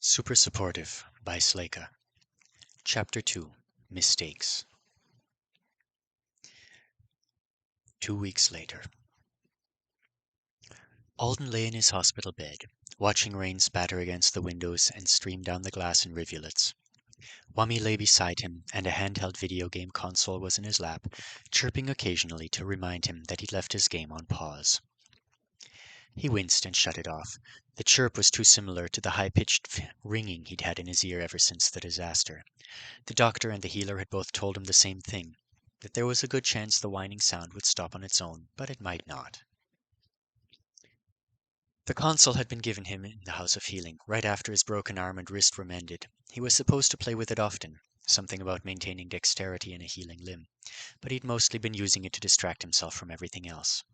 Super Supportive by Sleyca. Chapter 2 Mistakes. 2 weeks later. Alden lay in his hospital bed, watching rain spatter against the windows and stream down the glass in rivulets. Wummy lay beside him, and a handheld video game console was in his lap, chirping occasionally to remind him that he'd left his game on pause. He winced and shut it off. The chirp was too similar to the high-pitched ringing he'd had in his ear ever since the disaster. The doctor and the healer had both told him the same thing, that there was a good chance the whining sound would stop on its own, but it might not. The console had been given him in the House of Healing, right after his broken arm and wrist were mended. He was supposed to play with it often, something about maintaining dexterity in a healing limb, but he'd mostly been using it to distract himself from everything else.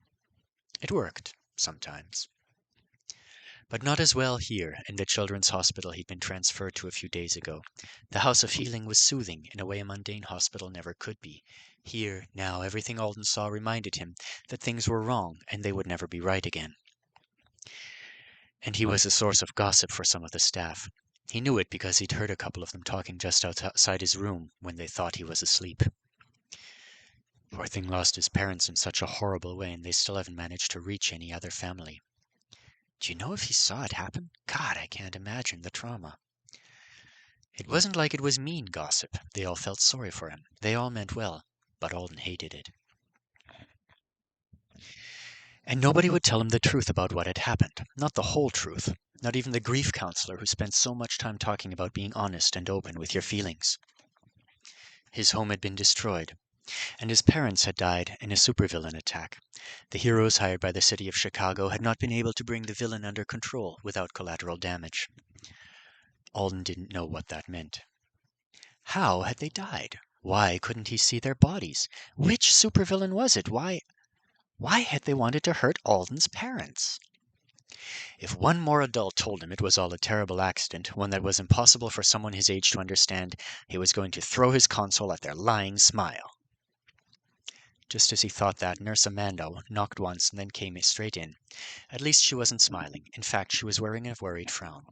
It worked, sometimes. But not as well here, in the children's hospital he'd been transferred to a few days ago. The House of Healing was soothing in a way a mundane hospital never could be. Here, now, everything Alden saw reminded him that things were wrong and they would never be right again. And he was a source of gossip for some of the staff. He knew it because he'd heard a couple of them talking just outside his room when they thought he was asleep. Poor thing lost his parents in such a horrible way, and they still haven't managed to reach any other family. Do you know if he saw it happen? God, I can't imagine the trauma. It wasn't like it was mean gossip. They all felt sorry for him. They all meant well, but Alden hated it. And nobody would tell him the truth about what had happened. Not the whole truth. Not even the grief counselor who spent so much time talking about being honest and open with your feelings. His home had been destroyed, and his parents had died in a supervillain attack. The heroes hired by the city of Chicago had not been able to bring the villain under control without collateral damage. Alden didn't know what that meant. How had they died? Why couldn't he see their bodies? Which supervillain was it? Why had they wanted to hurt Alden's parents? If one more adult told him it was all a terrible accident, one that was impossible for someone his age to understand, he was going to throw his console at their lying smile. Just as he thought that, Nurse Amanda knocked once and then came straight in. At least she wasn't smiling. In fact, she was wearing a worried frown.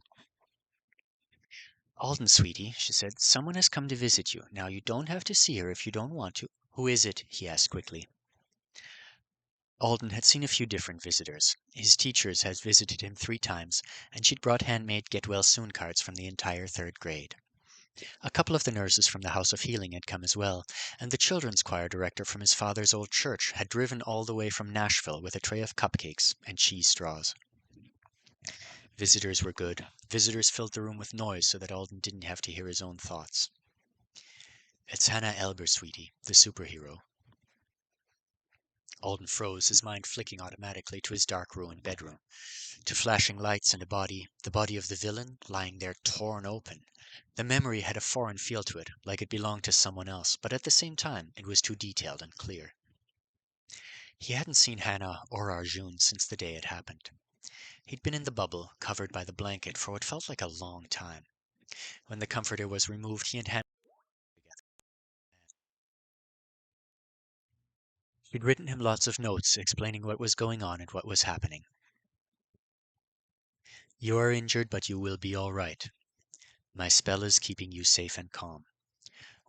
"Alden, sweetie," she said, "someone has come to visit you. Now, you don't have to see her if you don't want to." "Who is it?" he asked quickly. Alden had seen a few different visitors. His teachers had visited him 3 times, and she'd brought handmade get-well-soon cards from the entire 3rd grade. A couple of the nurses from the House of Healing had come as well, and the children's choir director from his father's old church had driven all the way from Nashville with a tray of cupcakes and cheese straws. Visitors were good. Visitors filled the room with noise so that Alden didn't have to hear his own thoughts. "It's Hannah Elber, sweetie, the superhero." Alden froze, his mind flicking automatically to his dark ruined bedroom, to flashing lights and a body, the body of the villain, lying there torn open. The memory had a foreign feel to it, like it belonged to someone else, but at the same time it was too detailed and clear. He hadn't seen Hannah or Arjun since the day it happened. He'd been in the bubble, covered by the blanket, for what felt like a long time. When the comforter was removed, he and Hannah were together. She'd written him lots of notes explaining what was going on and what was happening. "You are injured, but you will be all right. My spell is keeping you safe and calm.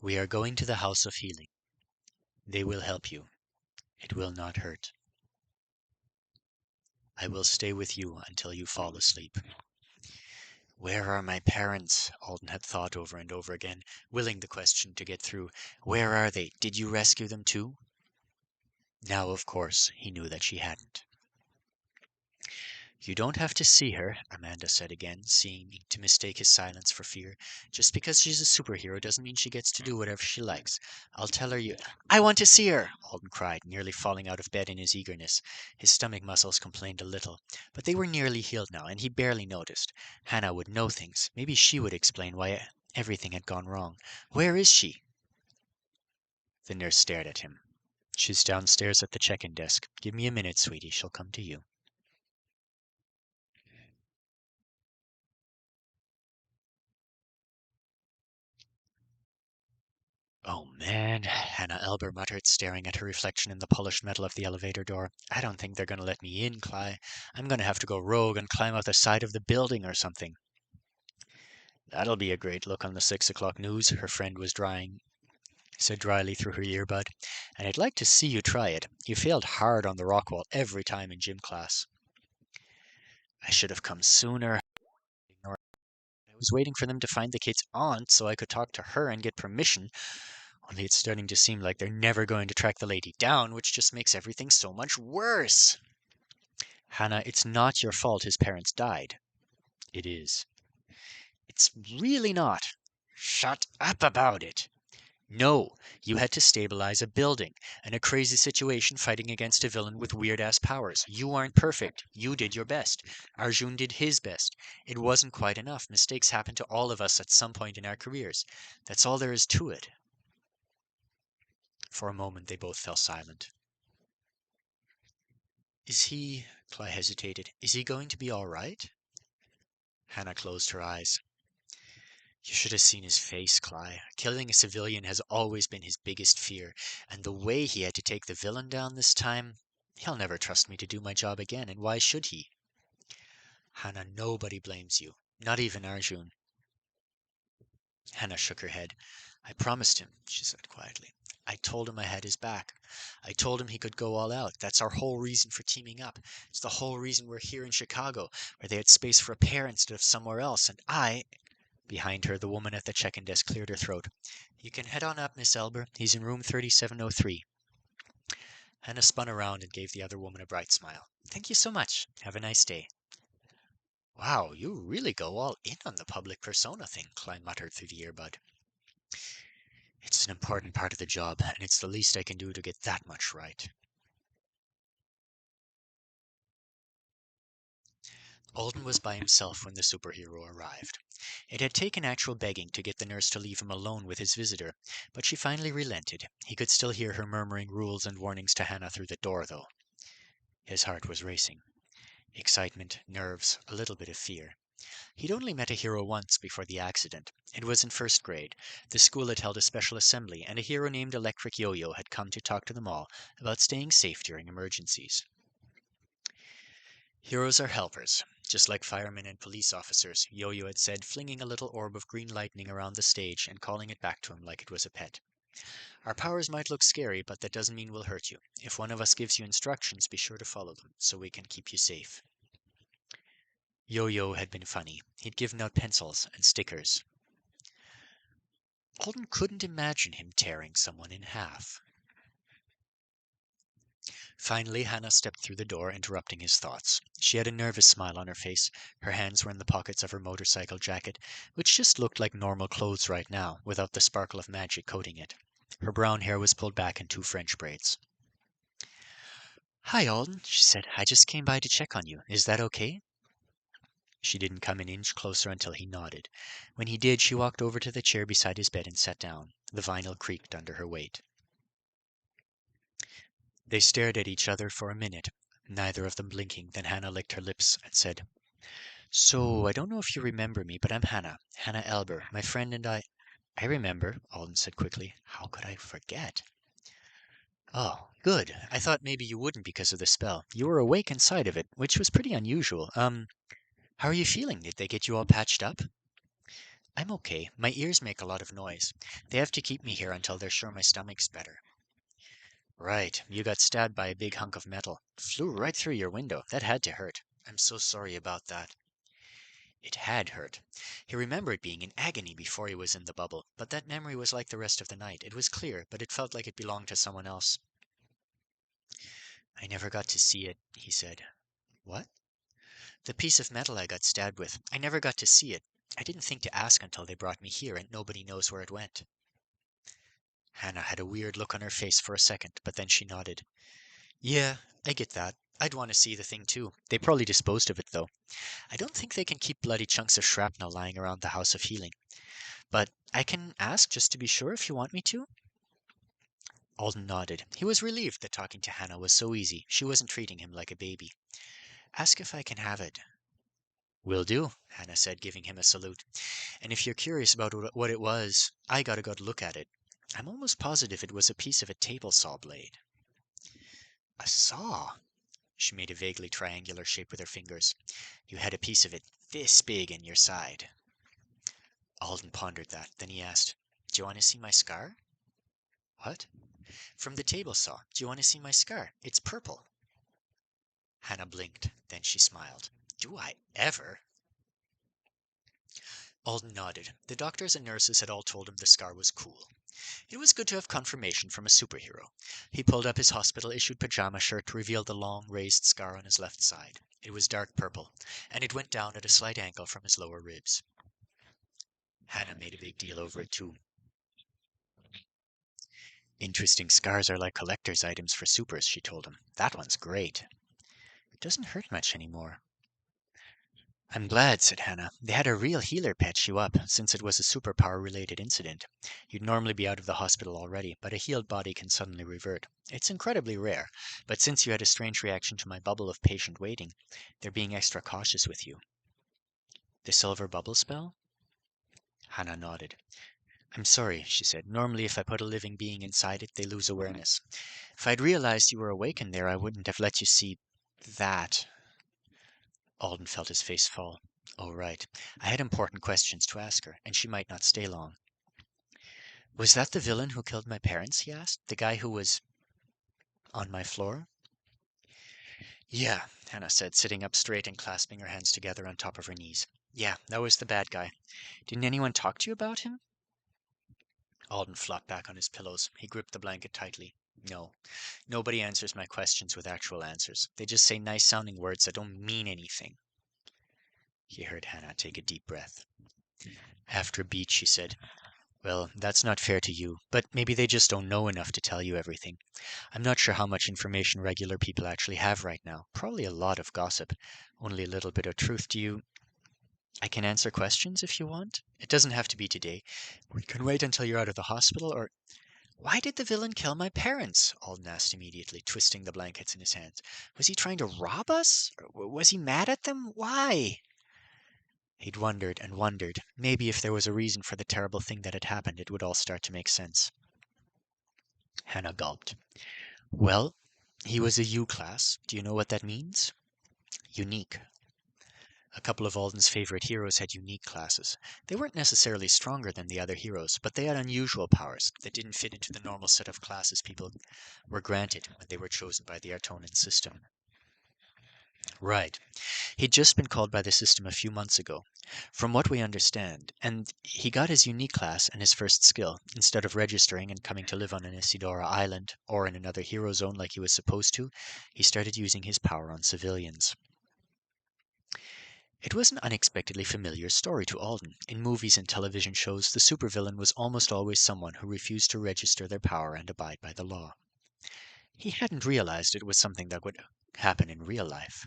We are going to the House of Healing. They will help you. It will not hurt. I will stay with you until you fall asleep." Where are my parents? Alden had thought over and over again, willing the question to get through. Where are they? Did you rescue them too? Now, of course, he knew that she hadn't. "You don't have to see her," Amanda said again, seeming to mistake his silence for fear. "Just because she's a superhero doesn't mean she gets to do whatever she likes. I'll tell her you—" "I want to see her!" Alden cried, nearly falling out of bed in his eagerness. His stomach muscles complained a little, but they were nearly healed now, and he barely noticed. Hannah would know things. Maybe she would explain why everything had gone wrong. "Where is she?" The nurse stared at him. "She's downstairs at the check-in desk. Give me a minute, sweetie. She'll come to you." "Oh, man," Hannah Elber muttered, staring at her reflection in the polished metal of the elevator door. "I don't think they're going to let me in, Cly. I'm going to have to go rogue and climb out the side of the building or something." That'll be a great look on the 6 o'clock news, her friend said dryly through her earbud. And I'd like to see you try it. You failed hard on the rock wall every time in gym class. I should have come sooner. I was waiting for them to find the kid's aunt so I could talk to her and get permission. Only it's starting to seem like they're never going to track the lady down, which just makes everything so much worse. Hannah, it's not your fault his parents died. It is. It's really not. Shut up about it. No, you had to stabilize a building, and a crazy situation fighting against a villain with weird-ass powers. You aren't perfect. You did your best. Arjun did his best. It wasn't quite enough. Mistakes happen to all of us at some point in our careers. That's all there is to it. For a moment they both fell silent. Is he, Cly hesitated, is he going to be all right? Hannah closed her eyes. You should have seen his face, Cly. Killing a civilian has always been his biggest fear, and the way he had to take the villain down this time, he'll never trust me to do my job again, and why should he? Hannah, nobody blames you, not even Arjun. Hannah shook her head. I promised him, she said quietly. I told him I had his back. I told him he could go all out. That's our whole reason for teaming up. It's the whole reason we're here in Chicago, where they had space for a pair instead of somewhere else, and Behind her, the woman at the check-in desk cleared her throat. You can head on up, Miss Elber. He's in room 3703. Hannah spun around and gave the other woman a bright smile. Thank you so much. Have a nice day. Wow, you really go all in on the public persona thing, Klein muttered through the earbud. It's an important part of the job, and it's the least I can do to get that much right. Alden was by himself when the superhero arrived. It had taken actual begging to get the nurse to leave him alone with his visitor, but she finally relented. He could still hear her murmuring rules and warnings to Hannah through the door, though. His heart was racing. Excitement, nerves, a little bit of fear. He'd only met a hero once before the accident. It was in first grade. The school had held a special assembly, and a hero named Electric Yo-Yo had come to talk to them all about staying safe during emergencies. Heroes are helpers, just like firemen and police officers, Yo-Yo had said, flinging a little orb of green lightning around the stage and calling it back to him like it was a pet. Our powers might look scary, but that doesn't mean we'll hurt you. If one of us gives you instructions, be sure to follow them, so we can keep you safe. Yo-Yo had been funny. He'd given out pencils and stickers. Alden couldn't imagine him tearing someone in half. Finally, Hannah stepped through the door, interrupting his thoughts. She had a nervous smile on her face. Her hands were in the pockets of her motorcycle jacket, which just looked like normal clothes right now, without the sparkle of magic coating it. Her brown hair was pulled back in 2 French braids. Hi, Alden, she said. I just came by to check on you. Is that okay? She didn't come an inch closer until he nodded. When he did, she walked over to the chair beside his bed and sat down. The vinyl creaked under her weight. They stared at each other for a minute, neither of them blinking. Then Hannah licked her lips and said, So, I don't know if you remember me, but I'm Hannah. Hannah Elber. My friend and I remember, Alden said quickly. How could I forget? Oh, good. I thought maybe you wouldn't because of the spell. You were awake inside of it, which was pretty unusual. How are you feeling? Did they get you all patched up? I'm okay. My ears make a lot of noise. They have to keep me here until they're sure my stomach's better. Right, you got stabbed by a big hunk of metal. Flew right through your window. That had to hurt. I'm so sorry about that. It had hurt. He remembered being in agony before he was in the bubble, but that memory was like the rest of the night. It was clear, but it felt like it belonged to someone else. I never got to see it, he said. What? The piece of metal I got stabbed with. I never got to see it. I didn't think to ask until they brought me here, and nobody knows where it went. Hannah had a weird look on her face for a second, but then she nodded. Yeah, I get that. I'd want to see the thing too. They probably disposed of it, though. I don't think they can keep bloody chunks of shrapnel lying around the House of Healing. But I can ask just to be sure if you want me to? Alden nodded. He was relieved that talking to Hannah was so easy. She wasn't treating him like a baby. Ask if I can have it. Will do, Hannah said, giving him a salute. And if you're curious about what it was, I gotta go look at it. I'm almost positive it was a piece of a table saw blade. A saw? She made a vaguely triangular shape with her fingers. You had a piece of it this big in your side. Alden pondered that. Then he asked, "Do you want to see my scar?" "What?" "From the table saw. Do you want to see my scar? It's purple." Hannah blinked. Then she smiled. "Do I ever?" Alden nodded. The doctors and nurses had all told him the scar was cool. It was good to have confirmation from a superhero. He pulled up his hospital-issued pajama shirt to reveal the long, raised scar on his left side. It was dark purple, and it went down at a slight angle from his lower ribs. Hannah made a big deal over it, too. "Interesting scars are like collector's items for supers," she told him. "That one's great. It doesn't hurt much anymore." "I'm glad," said Hannah. "They had a real healer patch you up, since it was a superpower-related incident. You'd normally be out of the hospital already, but a healed body can suddenly revert. It's incredibly rare, but since you had a strange reaction to my bubble of patient waiting, they're being extra cautious with you." "The silver bubble spell?" Hannah nodded. "I'm sorry," she said. "Normally if I put a living being inside it, they lose awareness. If I'd realized you were awake in there, I wouldn't have let you see that." Alden felt his face fall. "Oh, right. I had important questions to ask her, and she might not stay long." "Was that the villain who killed my parents?" he asked. "The guy who was on my floor?" "Yeah," Hannah said, sitting up straight and clasping her hands together on top of her knees. "Yeah, that was the bad guy. Didn't anyone talk to you about him?" Alden flopped back on his pillows. He gripped the blanket tightly. "No. Nobody answers my questions with actual answers. They just say nice-sounding words that don't mean anything." He heard Hannah take a deep breath. After a beat, she said, "Well, that's not fair to you, but maybe they just don't know enough to tell you everything. I'm not sure how much information regular people actually have right now. Probably a lot of gossip. Only a little bit of truth. I can answer questions if you want. It doesn't have to be today. We can wait until you're out of the hospital, or—" "Why did the villain kill my parents?" Alden asked immediately, twisting the blankets in his hands. "Was he trying to rob us? Or was he mad at them? Why?" He'd wondered and wondered. Maybe if there was a reason for the terrible thing that had happened, it would all start to make sense. Hannah gulped. "Well, he was a U class. Do you know what that means?" "Unique." A couple of Alden's favorite heroes had unique classes. They weren't necessarily stronger than the other heroes, but they had unusual powers that didn't fit into the normal set of classes people were granted when they were chosen by the Artonan system. Right. He'd just been called by the system a few months ago, from what we understand, and he got his unique class and his first skill. Instead of registering and coming to live on an Isidora island or in another hero zone like he was supposed to, he started using his power on civilians. It was an unexpectedly familiar story to Alden. In movies and television shows, the supervillain was almost always someone who refused to register their power and abide by the law. He hadn't realized it was something that would happen in real life.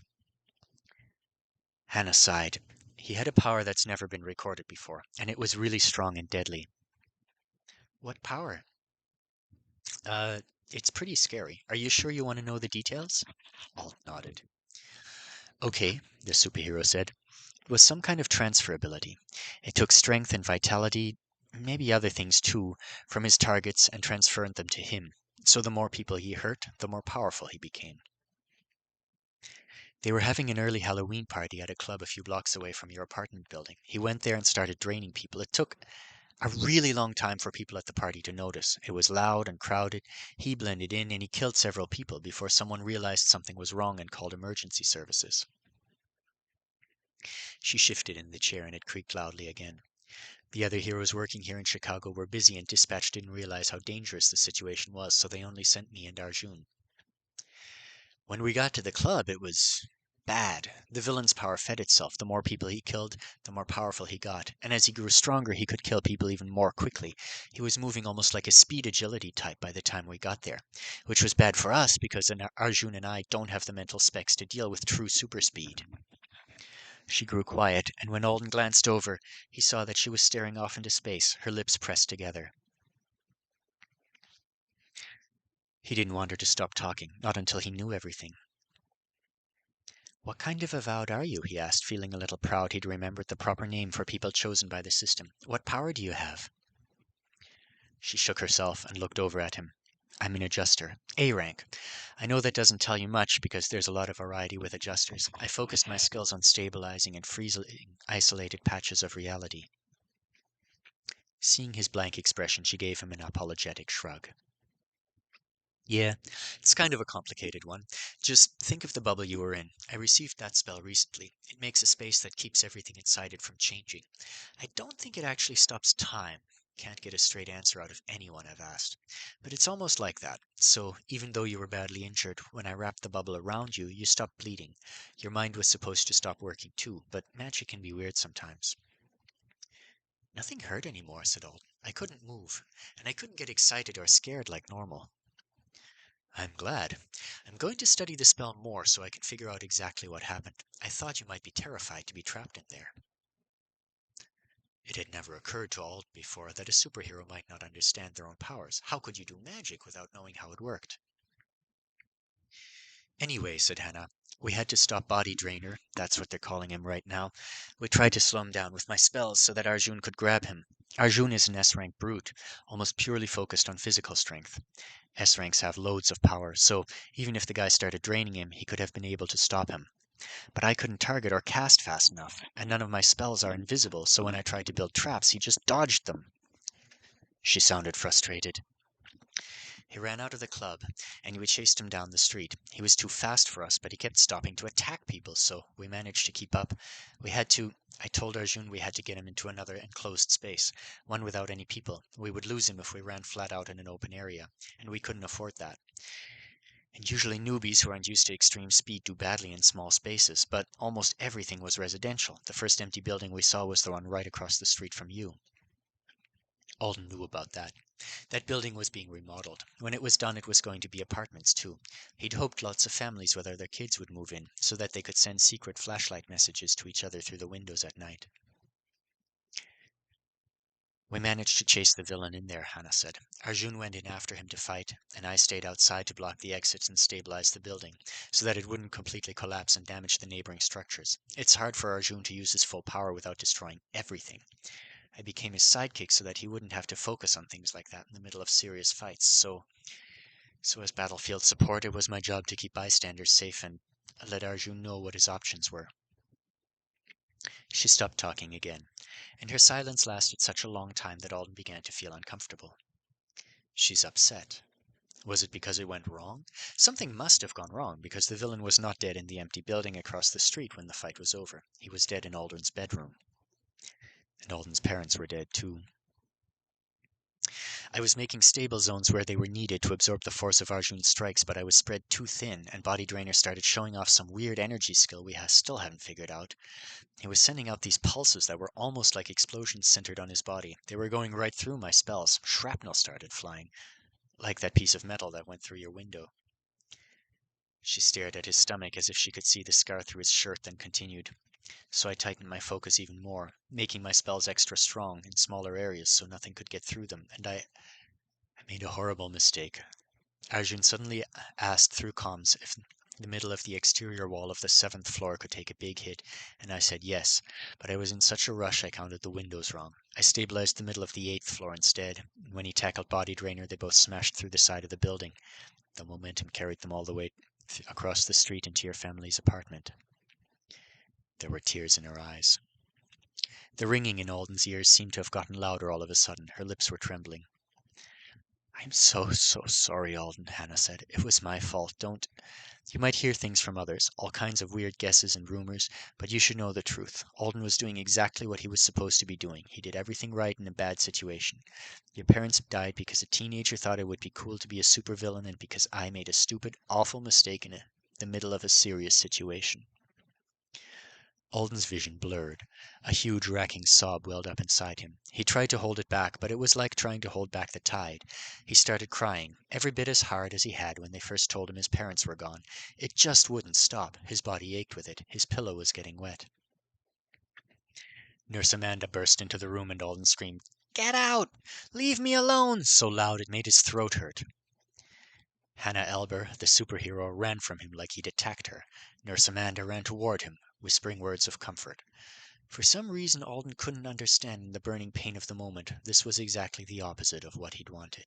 Hannah sighed. He had a power that's never been recorded before, and it was really strong and deadly. "What power?" Uh, it's pretty scary. Are you sure you want to know the details?" Alden nodded. "Okay," the superhero said. "It was some kind of transfer ability. It took strength and vitality, maybe other things too, from his targets and transferred them to him. So the more people he hurt, the more powerful he became." "They were having an early Halloween party at a club a few blocks away from your apartment building. He went there and started draining people. It took a really long time for people at the party to notice. It was loud and crowded. He blended in, and he killed several people before someone realized something was wrong and called emergency services." She shifted in the chair and it creaked loudly again. "The other heroes working here in Chicago were busy and dispatch didn't realize how dangerous the situation was, so they only sent me and Arjun. When we got to the club, it was bad. The villain's power fed itself. The more people he killed, the more powerful he got. And as he grew stronger, he could kill people even more quickly. He was moving almost like a speed agility type by the time we got there, which was bad for us because Arjun and I don't have the mental specs to deal with true super speed." She grew quiet, and when Alden glanced over, he saw that she was staring off into space, her lips pressed together. He didn't want her to stop talking, not until he knew everything. "What kind of avowed are you?" he asked, feeling a little proud he'd remembered the proper name for people chosen by the system. "What power do you have?" She shook herself and looked over at him. "I'm an adjuster. A rank. I know that doesn't tell you much because there's a lot of variety with adjusters. I focused my skills on stabilizing and freezing isolated patches of reality." Seeing his blank expression, she gave him an apologetic shrug. Yeah, it's kind of a complicated one. Just think of the bubble you were in. I received that spell recently. It makes a space that keeps everything inside it from changing. I don't think it actually stops time. Can't get a straight answer out of anyone I've asked. But it's almost like that. So, even though you were badly injured, when I wrapped the bubble around you, you stopped bleeding. Your mind was supposed to stop working too, but magic can be weird sometimes. Nothing hurt anymore, said Alden. I couldn't move, and I couldn't get excited or scared like normal. I'm glad. I'm going to study the spell more so I can figure out exactly what happened. I thought you might be terrified to be trapped in there. It had never occurred to Alden before that a superhero might not understand their own powers. How could you do magic without knowing how it worked? Anyway, said Hannah, we had to stop Body Drainer. That's what they're calling him right now. We tried to slow him down with my spells so that Arjun could grab him. Arjun is an S-rank brute, almost purely focused on physical strength. S-ranks have loads of power, so even if the guy started draining him, he could have been able to stop him. But I couldn't target or cast fast enough, and none of my spells are invisible, so when I tried to build traps, he just dodged them. She sounded frustrated. He ran out of the club, and we chased him down the street. He was too fast for us, but he kept stopping to attack people, so we managed to keep up. I told Arjun we had to get him into another enclosed space, one without any people. We would lose him if we ran flat out in an open area, and we couldn't afford that. And usually newbies who aren't used to extreme speed do badly in small spaces, but almost everything was residential. The first empty building we saw was the one right across the street from you. Alden knew about that. That building was being remodeled. When it was done, it was going to be apartments, too. He'd hoped lots of families with their kids would move in, so that they could send secret flashlight messages to each other through the windows at night. We managed to chase the villain in there, Hannah said. Arjun went in after him to fight, and I stayed outside to block the exits and stabilize the building, so that it wouldn't completely collapse and damage the neighboring structures. It's hard for Arjun to use his full power without destroying everything. I became his sidekick so that he wouldn't have to focus on things like that in the middle of serious fights. So as battlefield support, it was my job to keep bystanders safe and let Arjun know what his options were. She stopped talking again, and her silence lasted such a long time that Alden began to feel uncomfortable. She's upset. Was it because it went wrong? Something must have gone wrong, because the villain was not dead in the empty building across the street when the fight was over. He was dead in Alden's bedroom. And Alden's parents were dead, too. I was making stable zones where they were needed to absorb the force of Arjun's strikes, but I was spread too thin, and Body Drainer started showing off some weird energy skill we still haven't figured out. He was sending out these pulses that were almost like explosions centered on his body. They were going right through my spells. Shrapnel started flying, like that piece of metal that went through your window. She stared at his stomach as if she could see the scar through his shirt, then continued. So I tightened my focus even more, making my spells extra strong in smaller areas so nothing could get through them, and I made a horrible mistake. Arjun suddenly asked through comms if the middle of the exterior wall of the 7th floor could take a big hit, and I said yes, but I was in such a rush I counted the windows wrong. I stabilized the middle of the 8th floor instead. When he tackled Body Drainer, they both smashed through the side of the building. The momentum carried them all the way across the street into your family's apartment. There were tears in her eyes. The ringing in Alden's ears seemed to have gotten louder all of a sudden. Her lips were trembling. I'm so sorry, Alden, Hannah said. It was my fault. Don't... You might hear things from others, all kinds of weird guesses and rumors, but you should know the truth. Alden was doing exactly what he was supposed to be doing. He did everything right in a bad situation. Your parents died because a teenager thought it would be cool to be a supervillain, and because I made a stupid, awful mistake in the middle of a serious situation. Alden's vision blurred. A huge racking sob welled up inside him. He tried to hold it back, but it was like trying to hold back the tide. He started crying, every bit as hard as he had when they first told him his parents were gone. It just wouldn't stop. His body ached with it. His pillow was getting wet. Nurse Amanda burst into the room and Alden screamed, "Get out! Leave me alone!" so loud it made his throat hurt. Hannah Elber, the superhero, ran from him like he'd attacked her. Nurse Amanda ran toward him, whispering words of comfort. For some reason Alden couldn't understand in the burning pain of the moment, this was exactly the opposite of what he'd wanted.